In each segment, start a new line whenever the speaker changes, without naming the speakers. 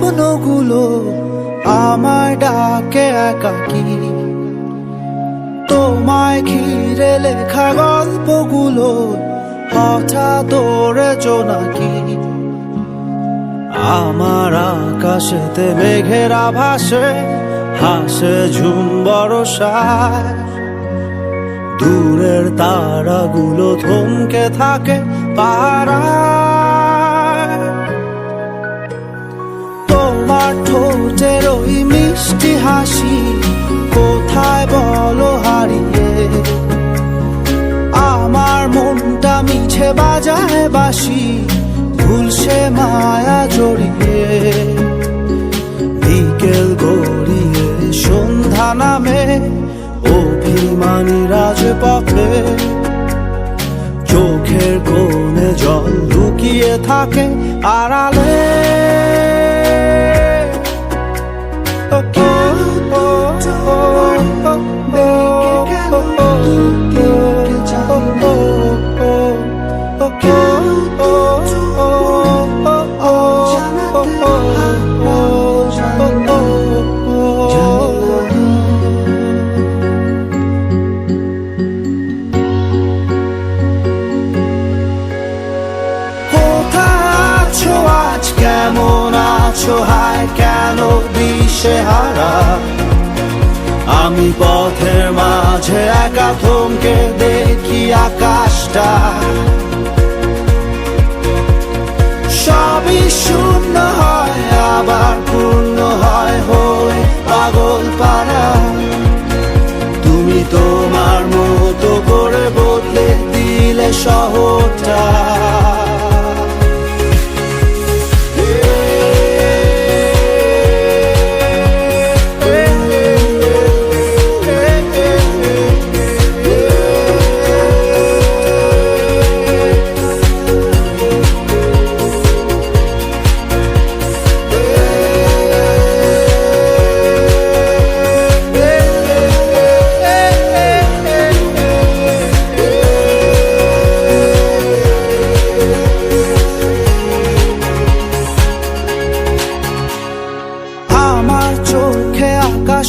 স্বপ্নগুলো আমায় ডাকে একাকী, তোমায় ঘিরে লেখা গল্পগুলো হঠাৎ ওরে জোনাকি। আমার আকাশেতে মেঘের আভাসে হাসে ঝুম বরষায়, দূরের তারাগুলো থমকে থাকে পাহারায়। তোমার ঠোঁটের ওই মিষ্টি হাসি কোথায় বলো হারিয়ে, আমার মনটা মিছে বাজায় বাঁশি ভুলছে মায়া জড়িয়ে। বিকেল গড়িয়ে সন্ধ্যা নামে অভিমানী রাজপথে, চোখের কোণে জল লুকিয়ে থাকে আড়ালে। কেমন আছো হায় কেন দিশেহারা, আমি পথের মাঝে একা থমকে দেখি আকাশটা। সবই শূন্য হয় আবার পূর্ণ হয় হয়ে পাগল পারা। তুমি তোমার মতো করে বদলে দিলে শহরটা।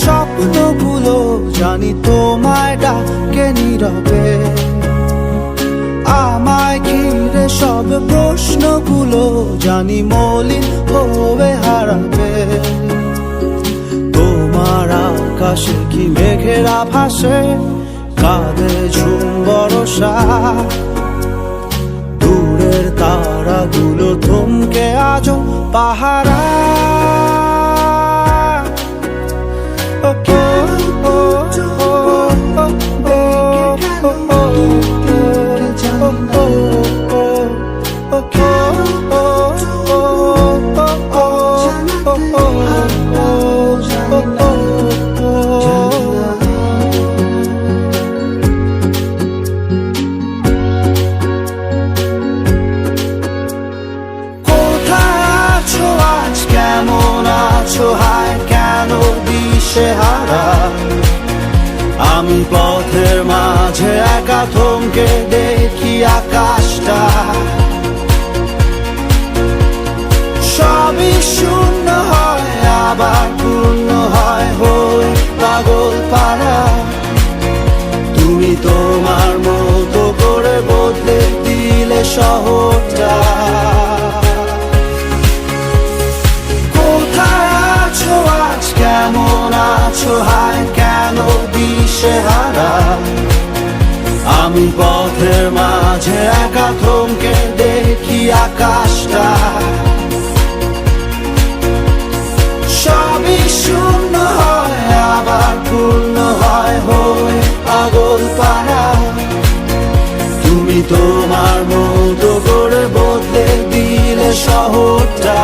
স্বপ্নগুলো জানি তোমায় ডাকে নীরবে, আমায় ঘিরে সব প্রশ্নগুলো জানি মলিন হয়ে হারাবে। তোমার আকাশে কি মেঘের আভাসে কাঁদে ঝুম বরষা, দূরের তারাগুলো থমকে আজও পাহারা। কেমন আছো হায় কেন দিশেহারা, আমি পথের মাঝে একা থমকে দেখি আকাশটা। সবই শূন্য হয় আবার পূর্ণ হয় হয়ে পাগল পারা। তুমি তোমার মতো করে বদলে দিলে শহরটা। কেমন আছো হায় কেন দিশেহারা, আমি পথের মাঝে একা থমকে দেখি আকাশটা। সবই শূন্য হয় আবার পূর্ণ হয় হয়ে পাগল পারা। তুমি তোমার মতো করে বদলে দিলে শহরটা।